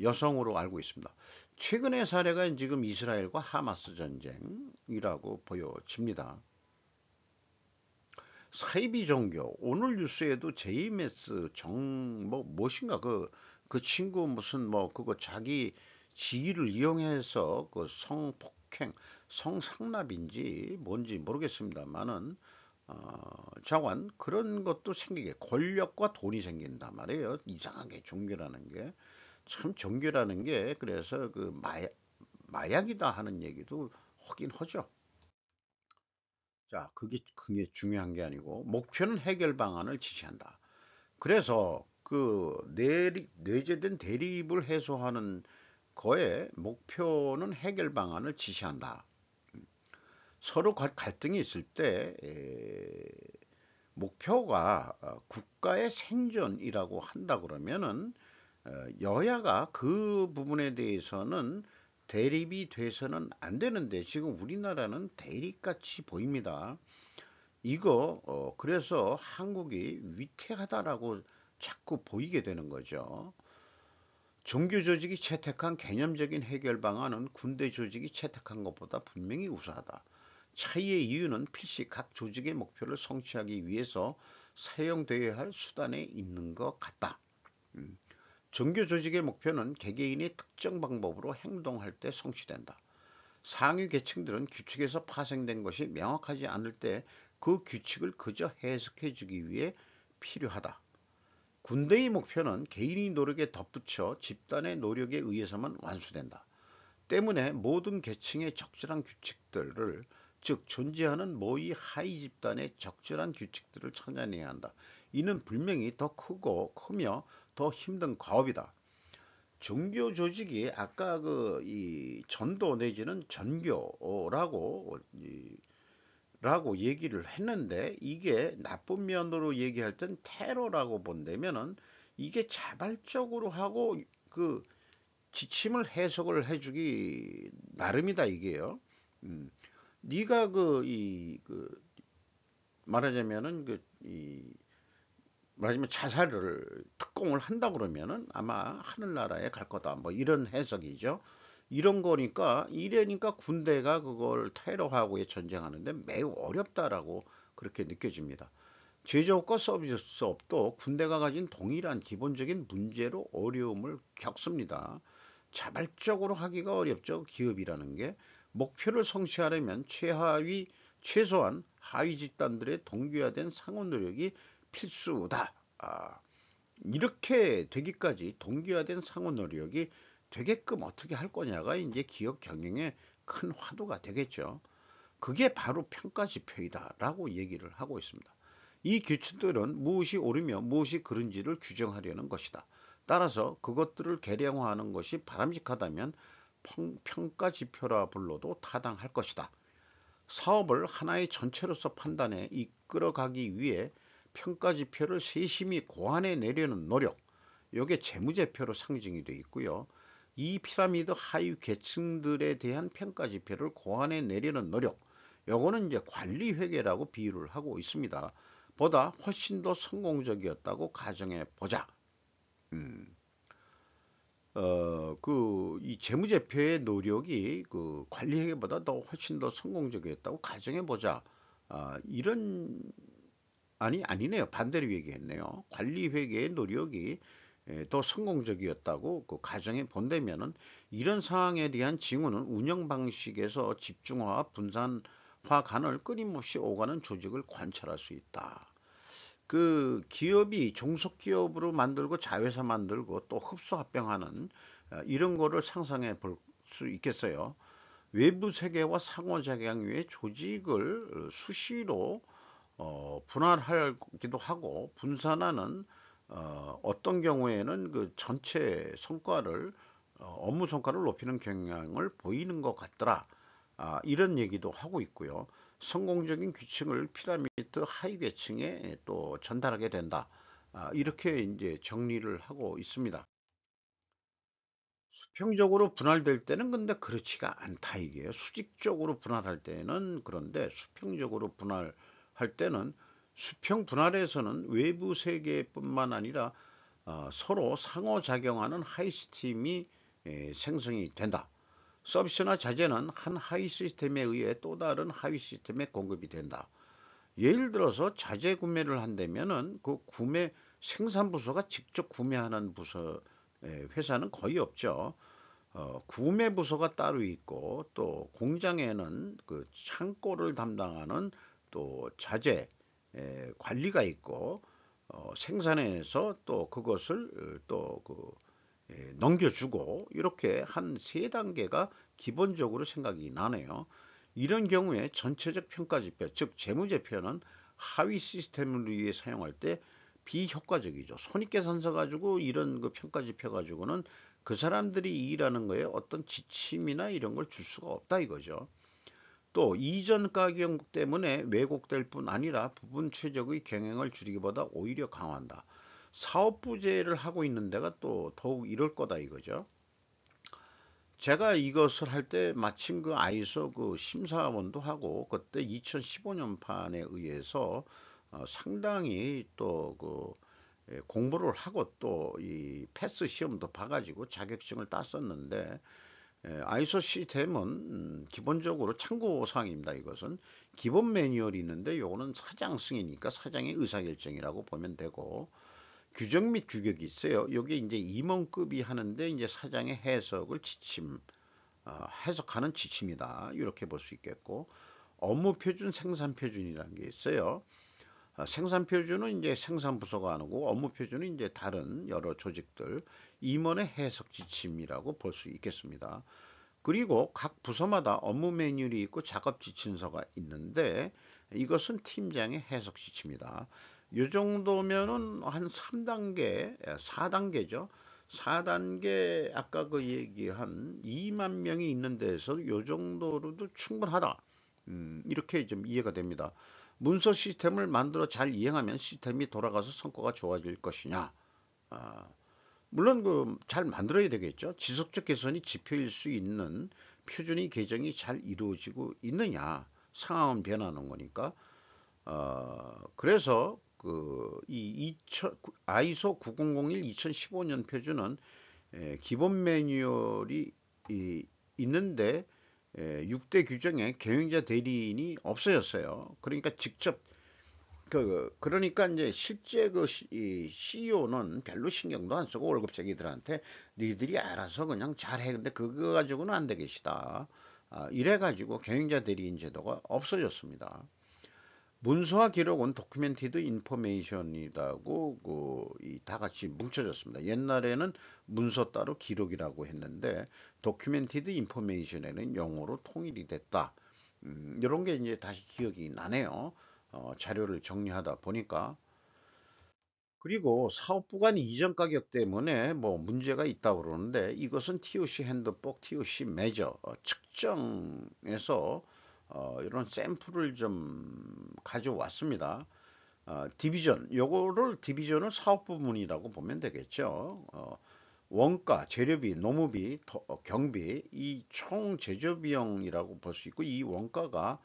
여성으로 알고 있습니다. 최근의 사례가 지금 이스라엘과 하마스 전쟁이라고 보여집니다. 사이비 종교 오늘 뉴스에도 JMS 무엇인가 그 친구 무슨 뭐 그거 자기 지위를 이용해서 그 성폭행 성상납인지 뭔지 모르겠습니다만은 자관 그런 것도 생기게 권력과 돈이 생긴단 말이에요. 이상하게 종교라는 게 참 종교라는 게 그래서 그 마약이다 하는 얘기도 하긴 하죠. 자, 그게 중요한 게 아니고 목표는 해결 방안을 지시한다. 그래서 그 내재된 대립을 해소하는 거에 목표는 해결 방안을 지시한다. 서로 갈등이 있을 때 목표가 국가의 생존이라고 한다 그러면은 여야가 그 부분에 대해서는 대립이 돼서는 안 되는데 지금 우리나라는 대립같이 보입니다. 이거 그래서 한국이 위태하다라고 자꾸 보이게 되는 거죠. 종교 조직이 채택한 개념적인 해결 방안은 군대 조직이 채택한 것보다 분명히 우수하다. 차이의 이유는 필시 각 조직의 목표를 성취하기 위해서 사용되어야 할 수단에 있는 것 같다. 종교 조직의 목표는 개개인의 특정 방법으로 행동할 때 성취된다. 상위 계층들은 규칙에서 파생된 것이 명확하지 않을 때 그 규칙을 그저 해석해 주기 위해 필요하다. 군대의 목표는 개인의 노력에 덧붙여 집단의 노력에 의해서만 완수된다. 때문에 모든 계층의 적절한 규칙들을 즉 존재하는 모의 하위 집단의 적절한 규칙들을 찾아내야 한다. 이는 분명히 더 크며 더 힘든 과업이다. 종교 조직이 아까 그 이 전도 내지는 전교라고 라고 얘기를 했는데 이게 나쁜 면으로 얘기할 땐 테러라고 본다면은 이게 자발적으로 하고 그 지침을 해석을 해주기 나름이다 이게요. 음, 네가 말하자면은 말하자면 자살을 특공을 한다 그러면은 아마 하늘나라에 갈 거다. 뭐 이런 해석이죠. 이런 거니까 이래니까 군대가 그걸 테러하고의 전쟁하는데 매우 어렵다라고 그렇게 느껴집니다. 제조업과 서비스업도 군대가 가진 동일한 기본적인 문제로 어려움을 겪습니다. 자발적으로 하기가 어렵죠. 기업이라는 게 목표를 성취하려면 최소한 하위 집단들의 동기화된 상호 노력이 필수다. 이렇게 되기까지 동기화된 상호 노력이 되게끔 어떻게 할 거냐가 이제 기업 경영의 큰 화두가 되겠죠. 그게 바로 평가 지표이다라고 얘기를 하고 있습니다. 이 규칙들은 무엇이 옳으며 무엇이 그른지를 규정하려는 것이다. 따라서 그것들을 계량화하는 것이 바람직하다면 평가 지표라 불러도 타당할 것이다. 사업을 하나의 전체로서 판단해 이끌어가기 위해 평가 지표를 세심히 고안해 내려는 노력, 이게 재무제표로 상징이 되어 있고요. 이 피라미드 하위 계층들에 대한 평가 지표를 고안해 내려는 노력, 요거는 이제 관리회계라고 비유를 하고 있습니다. 보다 훨씬 더 성공적이었다고 가정해 보자. 음, 이 재무제표의 노력이 그 관리회계보다 더 훨씬 더 성공적이었다고 가정해 보자. 이런 아니네요. 반대로 얘기했네요. 관리회계의 노력이 더 성공적이었다고 그 가정해 본다면은 이런 상황에 대한 징후는 운영 방식에서 집중화와 분산화 간을 끊임없이 오가는 조직을 관찰할 수 있다. 그 기업이 종속기업으로 만들고 자회사 만들고 또 흡수 합병하는 이런 거를 상상해 볼 수 있겠어요. 외부 세계와 상호작용 위해 조직을 수시로 분할하기도 하고 분산하는 어떤 경우에는 그 전체 성과를 업무 성과를 높이는 경향을 보이는 것 같더라. 이런 얘기도 하고 있고요. 성공적인 규칙을 피라미드 하위 계층에 또 전달하게 된다. 이렇게 이제 정리를 하고 있습니다. 수평적으로 분할될 때는 근데 그렇지가 않다 이게요. 수직적으로 분할할 때는 그런데 수평적으로 분할할 때는 수평 분할에서는 외부 세계뿐만 아니라 서로 상호작용하는 하위 시스템이 생성이 된다. 서비스나 자재는 한 하위 시스템에 의해 또 다른 하위 시스템에 공급이 된다. 예를 들어서 자재 구매를 한다면은 그 구매 생산 부서가 직접 구매하는 부서 회사는 거의 없죠. 구매 부서가 따로 있고 또 공장에는 그 창고를 담당하는 또 자재 관리가 있고 생산해서 또 그것을 또그 넘겨주고 이렇게 한 세 단계가 기본적으로 생각이 나네요. 이런 경우에 전체적 평가지표, 즉 재무제표는 하위 시스템을 위해 사용할 때 비효과적이죠. 손익계산서 가지고 이런 그 평가지표 가지고는 그 사람들이 일하는 거에 어떤 지침이나 이런 걸 줄 수가 없다 이거죠. 또 이전 가격 때문에 왜곡될 뿐 아니라 부분 최적의 경영을 줄이기보다 오히려 강화한다. 사업 부재를 하고 있는 데가 또 더욱 이럴 거다 이거죠. 제가 이것을 할 때 마침 그 아이소 그 심사원도 하고 그때 2015년 판에 의해서 상당히 또 그 공부를 하고 또 이 패스 시험도 봐가지고 자격증을 땄었는데 아이소 시스템은 기본적으로 참고사항입니다. 이것은 기본 매뉴얼이 있는데 요거는 사장 승인이니까 사장의 의사결정이라고 보면 되고 규정 및 규격이 있어요. 여기 이제 임원급이 하는데 이제 사장의 해석을 해석하는 지침이다. 이렇게 볼 수 있겠고 업무 표준, 생산 표준이라는 게 있어요. 생산 표준은 이제 생산 부서가 하고 업무 표준은 이제 다른 여러 조직들 임원의 해석 지침이라고 볼 수 있겠습니다. 그리고 각 부서마다 업무 매뉴얼이 있고 작업 지침서가 있는데 이것은 팀장의 해석 지침이다. 이 정도면은 한 3단계, 4단계죠. 4단계 아까 그 얘기한 2만 명이 있는 데서 이 정도로도 충분하다. 이렇게 좀 이해가 됩니다. 문서 시스템을 만들어 잘 이행하면 시스템이 돌아가서 성과가 좋아질 것이냐. 아, 물론 그 잘 만들어야 되겠죠. 지속적 개선이 지표일 수 있는 표준이 개정이 잘 이루어지고 있느냐. 상황은 변하는 거니까. 그래서 그 아이소 9001 2015년 표준은 기본 매뉴얼이 있는데 6대 규정에 경영자 대리인이 없어졌어요. 그러니까 직접 그러니까 이제 실제 CEO는 별로 신경도 안 쓰고 월급쟁이들한테 니들이 알아서 그냥 잘해. 근데 그거 가지고는 안 되겠다. 이래 가지고 경영자 대리인 제도가 없어졌습니다. 문서와 기록은 도큐멘티드 인포메이션이라고 다 같이 뭉쳐졌습니다. 옛날에는 문서 따로 기록이라고 했는데 도큐멘티드 인포메이션에는 용어로 통일이 됐다. 이런 게 이제 다시 기억이 나네요. 자료를 정리하다 보니까. 그리고 사업부 간 이전 가격 때문에 뭐 문제가 있다고 그러는데 이것은 TOC 핸드북, TOC 매저 측정에서 이런 샘플을 좀 가져왔습니다. 디비전을 사업 부문이라고 보면 되겠죠. 원가, 재료비, 노무비, 경비 이 총 제조 비용이라고 볼 수 있고 이 원가가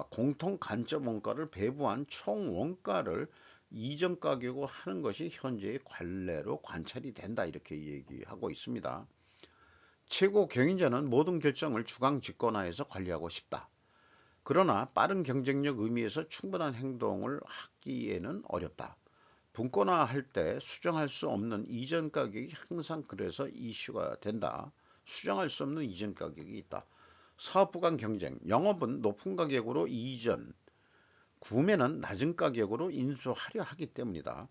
공통 간접 원가를 배부한 총 원가를 이전 가격으로 하는 것이 현재의 관례로 관찰이 된다 이렇게 얘기하고 있습니다. 최고 경영자는 모든 결정을 주강 집권화해서 관리하고 싶다. 그러나 빠른 경쟁력 의미에서 충분한 행동을 하기에는 어렵다. 분권화할 때 수정할 수 없는 이전 가격이 항상 그래서 이슈가 된다. 수정할 수 없는 이전 가격이 있다. 사업부 간 경쟁, 영업은 높은 가격으로 이전, 구매는 낮은 가격으로 인수하려 하기 때문이다.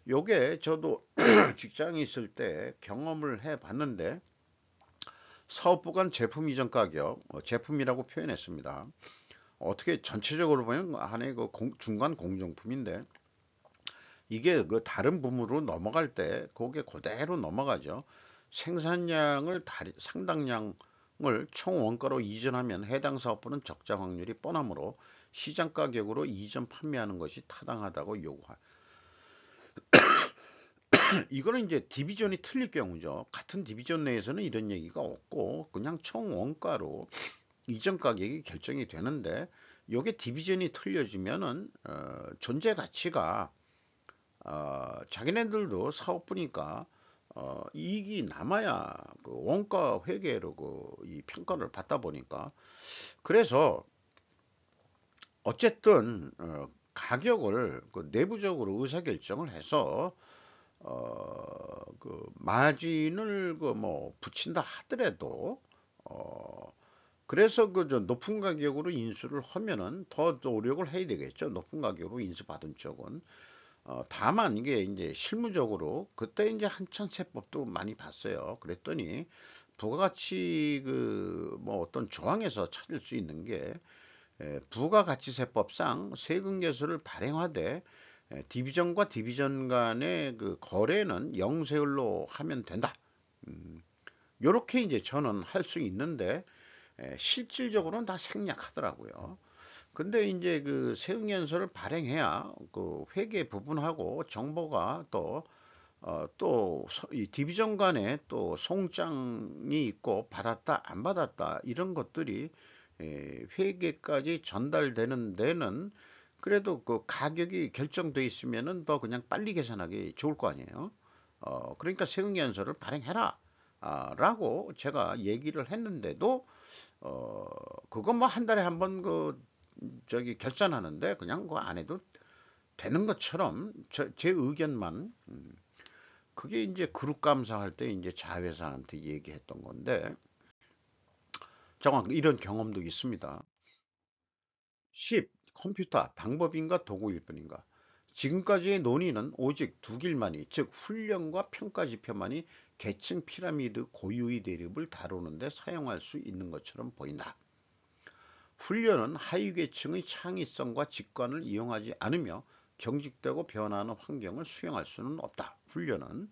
요게 저도 직장에 있을 때 경험을 해 봤는데 사업부 간 제품 이전 가격, 제품이라고 표현했습니다. 어떻게 전체적으로 보면 하나의 그 중간 공정품인데 이게 그 다른 부문으로 넘어갈 때 그게 그대로 넘어가죠. 생산량을 상당량을 총 원가로 이전하면 해당 사업부는 적자 확률이 뻔하므로 시장 가격으로 이전 판매하는 것이 타당하다고 요구하. 이거는 이제 디비전이 틀릴 경우죠. 같은 디비전 내에서는 이런 얘기가 없고 그냥 총 원가로 이전 가격이 결정이 되는데 요게 디비전이 틀려지면은 존재 가치가 자기네들도 사업부니까 이익이 남아야 그 원가 회계로 이 평가를 받다 보니까 그래서 어쨌든 가격을 그 내부적으로 의사결정을 해서 그 마진을 그 뭐 붙인다 하더라도 그래서 그 저 높은 가격으로 인수를 하면은 더 노력을 해야 되겠죠. 높은 가격으로 인수받은 쪽은. 다만 이게 이제 실무적으로 그때 이제 한천세법도 많이 봤어요. 그랬더니 부가가치 그 뭐 어떤 조항에서 찾을 수 있는 게 부가가치세법상 세금계수를 발행하되 디비전과 디비전 간의 그 거래는 영세율로 하면 된다. 요렇게 이제 저는 할 수 있는데 실질적으로는 다 생략하더라고요. 근데 이제 그 세금연수를 발행해야 그 회계 부분하고 정보가 이 디비전 간에 또 송장이 있고 받았다 안 받았다 이런 것들이 회계까지 전달되는 데는 그래도 그 가격이 결정돼 있으면은 더 그냥 빨리 계산하기 좋을 거 아니에요. 그러니까 세금연수를 발행해라. 라고 제가 얘기를 했는데도 어, 그거 뭐 한 달에 한 번 그 저기 결산하는데 그냥 그거 안 해도 되는 것처럼 제 의견만 그게 이제 그룹 감사할 때 이제 자회사한테 얘기했던 건데 정확 이런 경험도 있습니다. 10. 컴퓨터 방법인가 도구일 뿐인가? 지금까지의 논의는 오직 두 길만이 즉 훈련과 평가 지표만이 계층 피라미드 고유의 대립을 다루는데 사용할 수 있는 것처럼 보인다. 훈련은 하위 계층의 창의성과 직관을 이용하지 않으며 경직되고 변화하는 환경을 수용할 수는 없다. 훈련은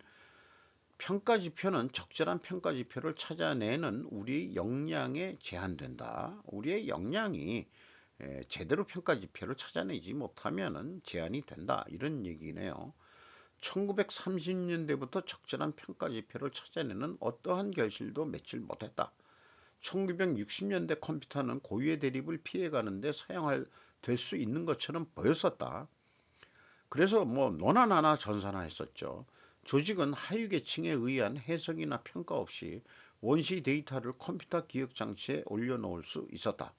평가 지표는 적절한 평가 지표를 찾아내는 우리 역량에 제한된다. 우리의 역량이 제대로 평가 지표를 찾아내지 못하면 제한이 된다. 이런 얘기네요. 1930년대부터 적절한 평가 지표를 찾아내는 어떠한 결실도 맺질 못했다. 1960년대 컴퓨터는 고유의 대립을 피해가는데 사용할 될 수 있는 것처럼 보였었다. 그래서 뭐 너나 나나 전사나 했었죠. 조직은 하위 계층에 의한 해석이나 평가 없이 원시 데이터를 컴퓨터 기억 장치에 올려놓을 수 있었다.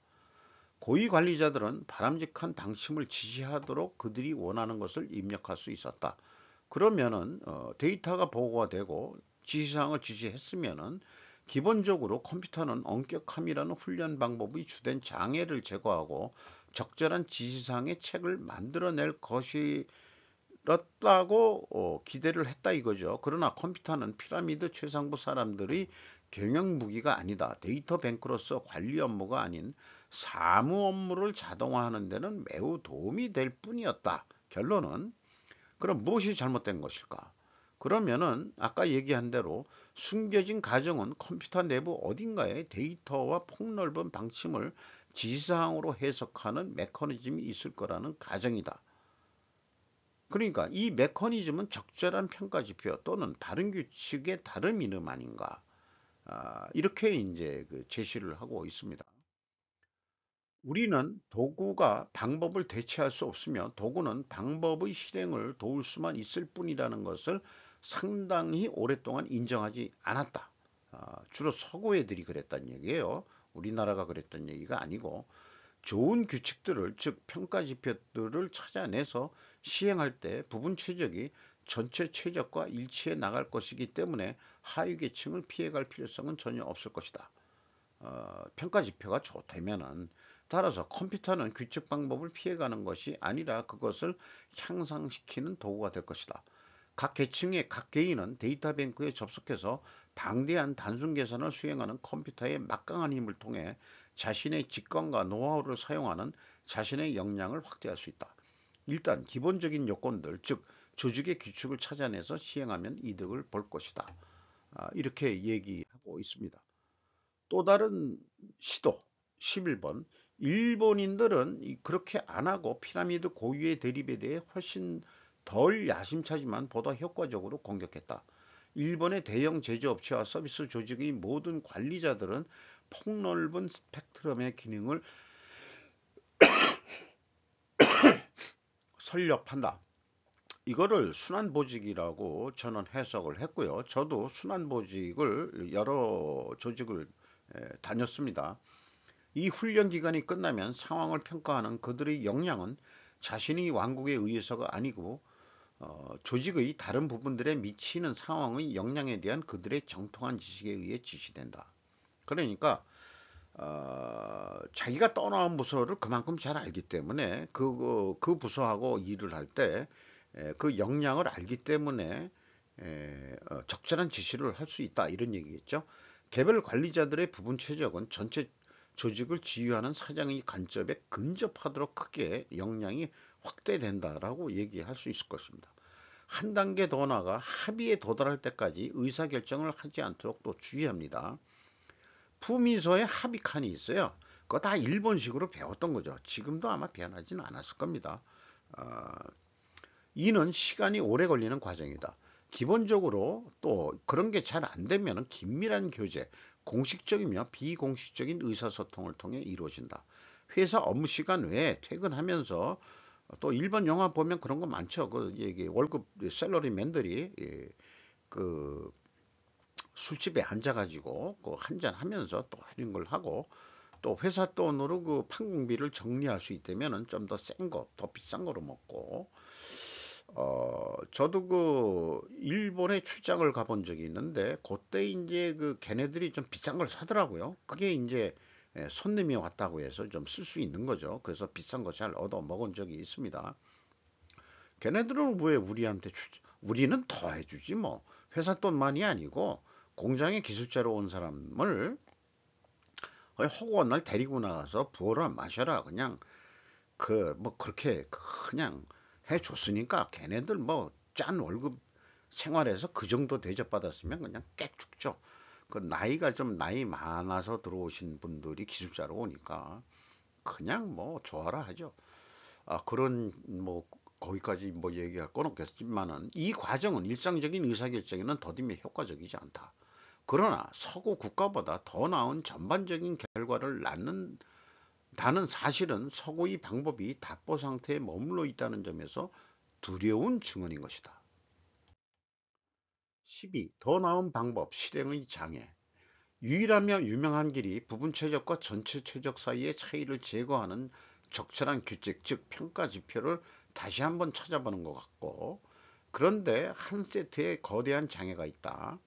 고위 관리자들은 바람직한 방침을 지시하도록 그들이 원하는 것을 입력할 수 있었다. 그러면은 데이터가 보고가 되고 지시사항을 지시했으면은 기본적으로 컴퓨터는 엄격함이라는 훈련 방법의 주된 장애를 제거하고 적절한 지시사항의 책을 만들어낼 것이었다고 기대를 했다 이거죠. 그러나 컴퓨터는 피라미드 최상부 사람들의 경영 무기가 아니다. 데이터 뱅크로서 관리 업무가 아닌 사무 업무를 자동화하는 데는 매우 도움이 될 뿐이었다. 결론은 그럼 무엇이 잘못된 것일까? 그러면은 아까 얘기한 대로 숨겨진 가정은 컴퓨터 내부 어딘가에 데이터와 폭넓은 방침을 지시사항으로 해석하는 메커니즘이 있을 거라는 가정이다. 그러니까 이 메커니즘은 적절한 평가 지표 또는 바른 규칙의 다름 이름 아닌가? 이렇게 이제 그 제시를 하고 있습니다. 우리는 도구가 방법을 대체할 수 없으며 도구는 방법의 실행을 도울 수만 있을 뿐이라는 것을 상당히 오랫동안 인정하지 않았다. 주로 서구 애들이 그랬단 얘기예요. 우리나라가 그랬던 얘기가 아니고 좋은 규칙들을 즉 평가 지표들을 찾아내서 시행할 때 부분 최적이 전체 최적과 일치해 나갈 것이기 때문에 하위 계층을 피해갈 필요성은 전혀 없을 것이다. 평가 지표가 좋다면은 따라서 컴퓨터는 규칙 방법을 피해가는 것이 아니라 그것을 향상시키는 도구가 될 것이다. 각 계층의 각 개인은 데이터 뱅크에 접속해서 방대한 단순 계산을 수행하는 컴퓨터의 막강한 힘을 통해 자신의 직관과 노하우를 사용하는 자신의 역량을 확대할 수 있다. 일단 기본적인 요건들, 즉 조직의 규칙을 찾아내서 시행하면 이득을 볼 것이다. 이렇게 얘기하고 있습니다. 또 다른 시도 11번 일본인들은 그렇게 안 하고 피라미드 고유의 대립에 대해 훨씬 덜 야심차지만 보다 효과적으로 공격했다. 일본의 대형 제조업체와 서비스 조직의 모든 관리자들은 폭넓은 스펙트럼의 기능을 설립한다. 이거를 순환보직이라고 저는 해석을 했고요. 저도 순환보직을 여러 조직을 다녔습니다. 이 훈련 기간이 끝나면 상황을 평가하는 그들의 역량은 자신이 왕국에 의해서가 아니고 조직의 다른 부분들에 미치는 상황의 역량에 대한 그들의 정통한 지식에 의해 지시된다. 그러니까 자기가 떠나온 부서를 그만큼 잘 알기 때문에 그 부서하고 일을 할 때 그 역량을 알기 때문에 적절한 지시를 할 수 있다 이런 얘기겠죠. 개별 관리자들의 부분 최적은 전체 조직을 지휘하는 사장의 간접에 근접하도록 크게 역량이 확대된다라고 얘기할 수 있을 것입니다. 한 단계 더 나아가 합의에 도달할 때까지 의사결정을 하지 않도록 또 주의합니다. 품위서에 합의 칸이 있어요. 그거 다 일본식으로 배웠던 거죠. 지금도 아마 변하지는 않았을 겁니다. 어, 이는 시간이 오래 걸리는 과정이다. 기본적으로 또 그런 게 잘 안 되면 긴밀한 교제, 공식적이며 비공식적인 의사소통을 통해 이루어진다. 회사 업무 시간 외에 퇴근하면서 또 일본 영화 보면 그런 거 많죠. 그 얘기 월급 샐러리맨들이 그 술집에 앉아가지고 그 한잔 하면서 또 이런 걸 하고 또 회사 돈으로 그 판공비를 정리할 수 있다면은 좀 더 센 거, 더 비싼 거로 먹고 저도 그 일본에 출장을 가본 적이 있는데 그때 이제 그 걔네들이 좀 비싼 걸 사더라고요. 그게 이제 손님이 왔다고 해서 좀 쓸 수 있는 거죠. 그래서 비싼 거 잘 얻어 먹은 적이 있습니다. 걔네들은 왜 우리한테 우리는 더 해주지 뭐. 회사 돈만이 아니고 공장에 기술자로 온 사람을 허구한 날 데리고 나가서 부어라 마셔라 그냥 그 뭐 그렇게 그냥 해줬으니까 걔네들 뭐 짠 월급 생활에서 그 정도 대접받았으면 그냥 깨죽죠. 그 나이가 좀 나이 많아서 들어오신 분들이 기술자로 오니까 그냥 뭐 좋아라 하죠. 그런 뭐 거기까지 뭐 얘기할 건 없겠지만은 이 과정은 일상적인 의사결정에는 더듬이 효과적이지 않다. 그러나 서구 국가보다 더 나은 전반적인 결과를 낳는다는 사실은 서구의 방법이 답보 상태에 머물러 있다는 점에서 두려운 증언인 것이다. 12. 더 나은 방법, 실행의 장애. 유일하며 유명한 길이 부분 최적과 전체 최적 사이의 차이를 제거하는 적절한 규칙, 즉 평가 지표를 다시 한번 찾아보는 것 같고, 그런데 한 세트에 거대한 장애가 있다.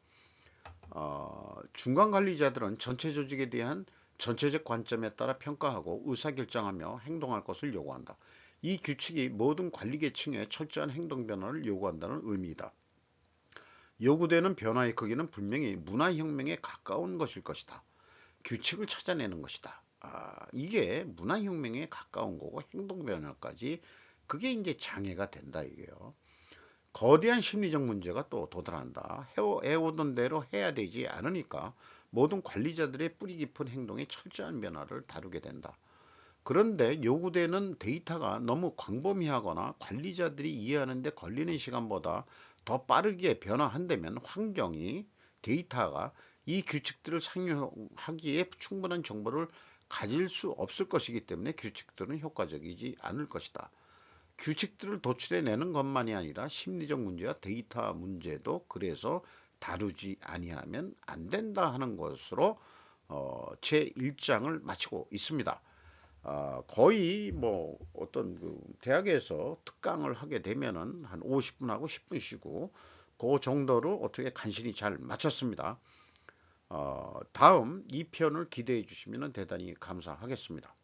중간 관리자들은 전체 조직에 대한 전체적 관점에 따라 평가하고 의사결정하며 행동할 것을 요구한다. 이 규칙이 모든 관리 계층에 철저한 행동 변화를 요구한다는 의미이다. 요구되는 변화의 크기는 분명히 문화혁명에 가까운 것일 것이다. 규칙을 찾아내는 것이다. 이게 문화혁명에 가까운 거고 행동 변화까지 그게 이제 장애가 된다 이게요. 거대한 심리적 문제가 또 도달한다. 해오던 대로 해야 되지 않으니까 모든 관리자들의 뿌리 깊은 행동에 철저한 변화를 다루게 된다. 그런데 요구되는 데이터가 너무 광범위하거나 관리자들이 이해하는데 걸리는 시간보다 더 빠르게 변화한다면 환경이 데이터가 이 규칙들을 상용하기에 충분한 정보를 가질 수 없을 것이기 때문에 규칙들은 효과적이지 않을 것이다. 규칙들을 도출해내는 것만이 아니라 심리적 문제와 데이터 문제도 그래서 다루지 아니하면 안 된다 하는 것으로 제 1장을 마치고 있습니다. 거의 뭐 어떤 그 대학에서 특강을 하게 되면은 한 50분하고 10분 쉬고 그 정도로 어떻게 간신히 잘 마쳤습니다. 다음 2편을 기대해 주시면 대단히 감사하겠습니다.